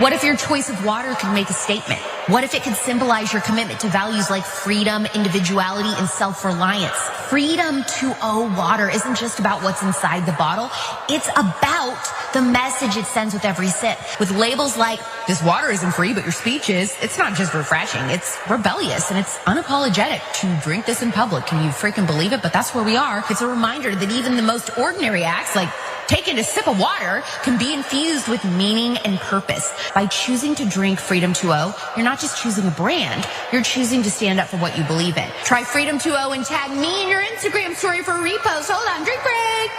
What if your choice of water could make a statement? What if it could symbolize your commitment to values like freedom, individuality, and self-reliance? Freedom 2.0 water isn't just about what's inside the bottle. It's about the message it sends with every sip. With labels like, this water isn't free, but your speech is. It's not just refreshing. It's rebellious and it's unapologetic. To drink this in public, can you freaking believe it? But that's where we are. It's a reminder that even the most ordinary acts like taking a sip of water can be infused with meaning and purpose. By choosing to drink Freedom 2.0, you're not just choosing a brand, you're choosing to stand up for what you believe in. Try Freedom 2.0 and tag me in your Instagram story for a repost. Hold on, drink break.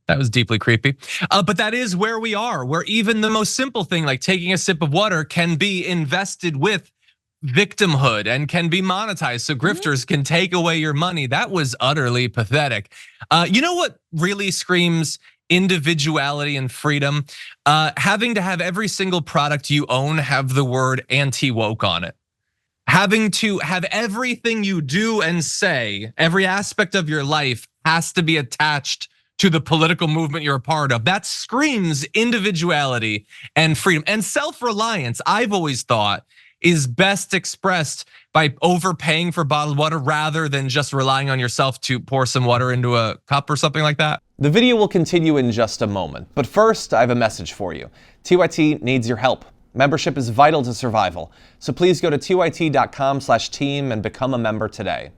That was deeply creepy. But that is where we are, where even the most simple thing like taking a sip of water can be invested with victimhood and can be monetized so grifters can take away your money. That was utterly pathetic. You know what really screams individuality and freedom? Having to have every single product you own have the word anti-woke on it. Having to have everything you do and say, every aspect of your life has to be attached to the political movement you're a part of. That screams individuality and freedom and self-reliance. I've always thought is best expressed by overpaying for bottled water rather than just relying on yourself to pour some water into a cup or something like that. The video will continue in just a moment, but first I have a message for you. TYT needs your help. Membership is vital to survival, so please go to tyt.com/team and become a member today.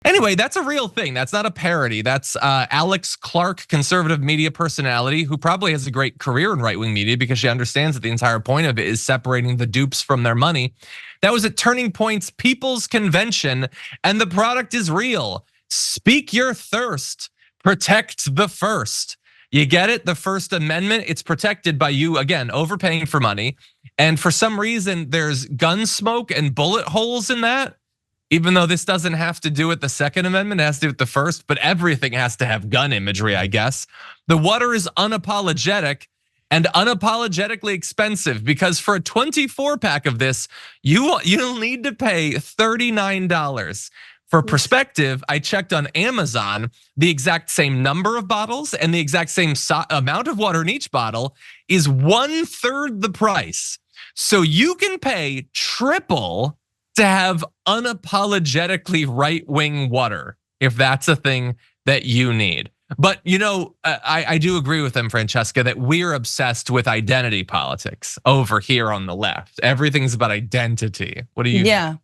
Anyway, that's a real thing. That's not a parody. That's Alex Clark, conservative media personality, who probably has a great career in right-wing media because she understands that the entire point of it is separating the dupes from their money. That was at Turning Point's People's Convention, and the product is real. Speak your thirst. Protect the first. You get it? The First Amendment, it's protected by you, again, overpaying for money. And for some reason, there's gun smoke and bullet holes in that. Even though this doesn't have to do with the Second Amendment, it has to do with the First, but everything has to have gun imagery, I guess. The water is unapologetic and unapologetically expensive because for a 24-pack of this, you'll need to pay $39. For perspective, I checked on Amazon, the exact same number of bottles and the exact same amount of water in each bottle is 1/3 the price. So you can pay triple to have unapologetically right-wing water, if that's a thing that you need. But I do agree with them, Francesca, that we're obsessed with identity politics over here on the left. Everything's about identity. What do you? Yeah.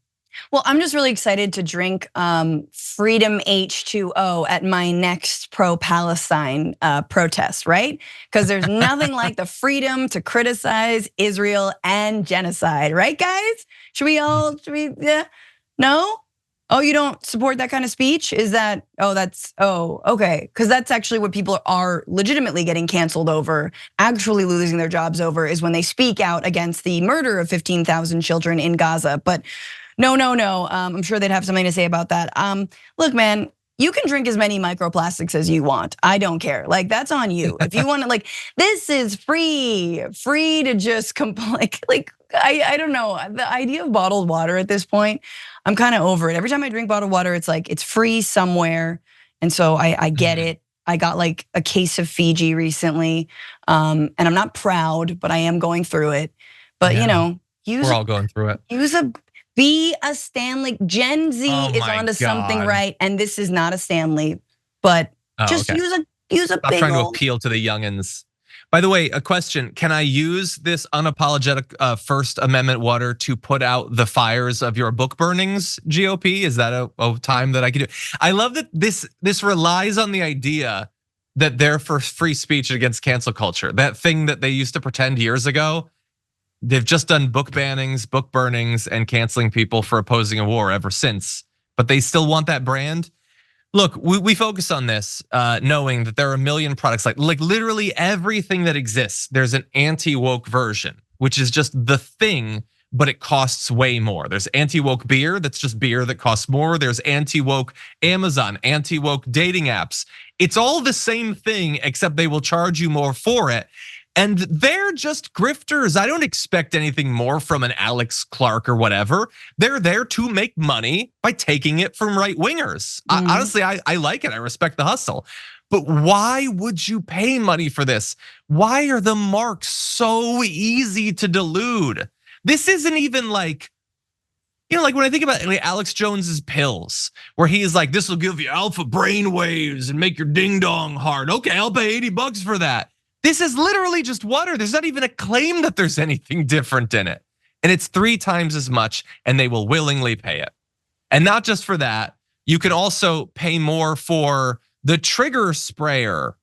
Well, I'm just really excited to drink Freedom H2O at my next pro-Palestine protest, right? Because there's nothing like the freedom to criticize Israel and genocide, right, guys? Should we, yeah? No? Oh, you don't support that kind of speech? Is that, okay. Because that's actually what people are legitimately getting canceled over, actually losing their jobs over, is when they speak out against the murder of 15,000 children in Gaza. But no. I'm sure they'd have something to say about that. Look, man, you can drink as many microplastics as you want. I don't care. Like, that's on you. If you want to, like, this is free to just like I don't know. The idea of bottled water at this point, I'm kind of over it. Every time I drink bottled water, it's like it's free somewhere, and so I get it. I got like a case of Fiji recently, and I'm not proud, but I am going through it. But we're all going through it. Be a Stanley. Gen Z is onto something right, and this is not a Stanley, but use a I'm big trying to old. appeal to the youngins. By the way, a question: can I use this unapologetic First Amendment water to put out the fires of your book burnings, GOP? Is that a time that I can do? I love that this relies on the idea that they're for free speech against cancel culture. That thing that they used to pretend years ago. They've just done book bannings, book burnings, and canceling people for opposing a war ever since. But they still want that brand. Look, we focus on this knowing that there are a million products, like literally everything that exists. There's an anti-woke version, which is just the thing, but it costs way more. There's anti-woke beer, that's just beer that costs more. There's anti-woke Amazon, anti-woke dating apps. It's all the same thing, except they will charge you more for it. And they're just grifters. I don't expect anything more from an Alex Clark or whatever. They're there to make money by taking it from right wingers. Honestly, I like it. I respect the hustle. But why would you pay money for this? Why are the marks so easy to delude? This isn't even like, like when I think about like Alex Jones's pills, where he's like, this will give you alpha brain waves and make your ding dong hard. Okay, I'll pay $80 for that. This is literally just water. There's not even a claim that there's anything different in it. And it's 3 times as much, and they will willingly pay it. And not just for that, you can also pay more for the trigger sprayer.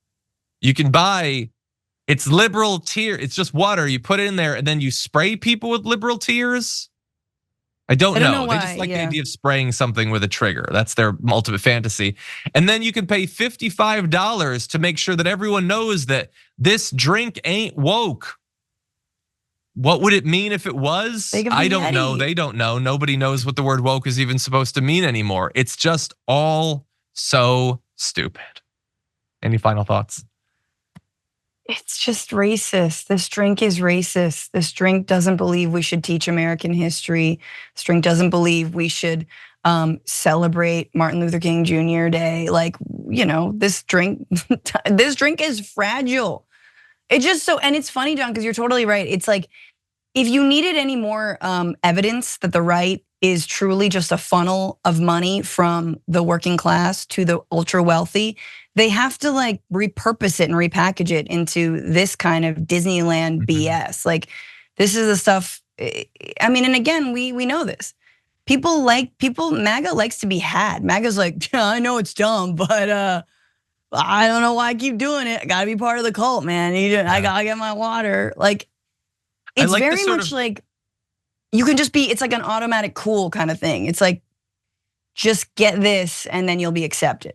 You can buy, it's liberal tear. It's just water. You put it in there and then you spray people with liberal tears. I don't know. Why, they just like the idea of spraying something with a trigger. That's their ultimate fantasy. And then you can pay $55 to make sure that everyone knows that this drink ain't woke. What would it mean if it was? I don't know. They don't know. Nobody knows what the word woke is even supposed to mean anymore. It's just all so stupid. Any final thoughts? It's just racist. This drink is racist. This drink doesn't believe we should teach American history. This drink doesn't believe we should celebrate Martin Luther King Jr. Day. Like, this drink is fragile. It just so, and it's funny, John, because you're totally right. It's like, if you needed any more evidence that the right is truly just a funnel of money from the working class to the ultra wealthy, they have to like repurpose it and repackage it into this kind of Disneyland BS. Like, this is the stuff, I mean, and again, we know this. MAGA likes to be had. MAGA's like, yeah, I know it's dumb, but I don't know why I keep doing it. I gotta be part of the cult, man. I gotta get my water. Like, it's like very much like you can just be, it's like an automatic cool kind of thing. It's like, just get this and then you'll be accepted.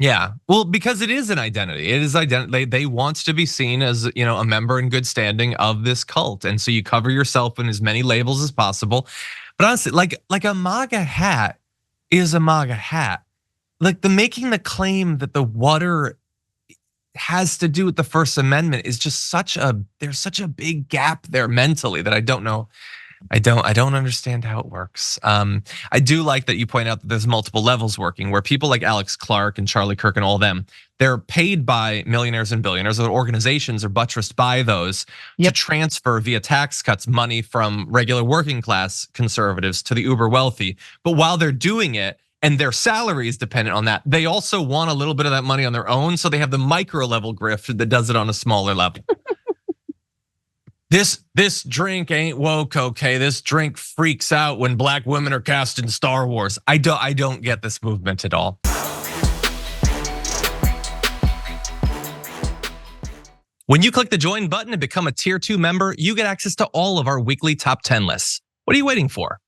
Yeah, well, because it is an identity. It is identity. They want to be seen as, a member in good standing of this cult. And so you cover yourself in as many labels as possible. But honestly, like a MAGA hat is a MAGA hat. Like making the claim that the water has to do with the First Amendment is just there's such a big gap there mentally that I don't know. I don't understand how it works. I do like that you point out that there's multiple levels working, where people like Alex Clark and Charlie Kirk and all them, they're paid by millionaires and billionaires. Their organizations are buttressed by those to transfer via tax cuts money from regular working class conservatives to the uber wealthy. But while they're doing it, and their salary is dependent on that, they also want a little bit of that money on their own. So they have the micro level grift that does it on a smaller level. This drink ain't woke, okay? This drink freaks out when black women are cast in Star Wars. I don't get this movement at all. When you click the join button and become a tier 2 member, you get access to all of our weekly top 10 lists. What are you waiting for?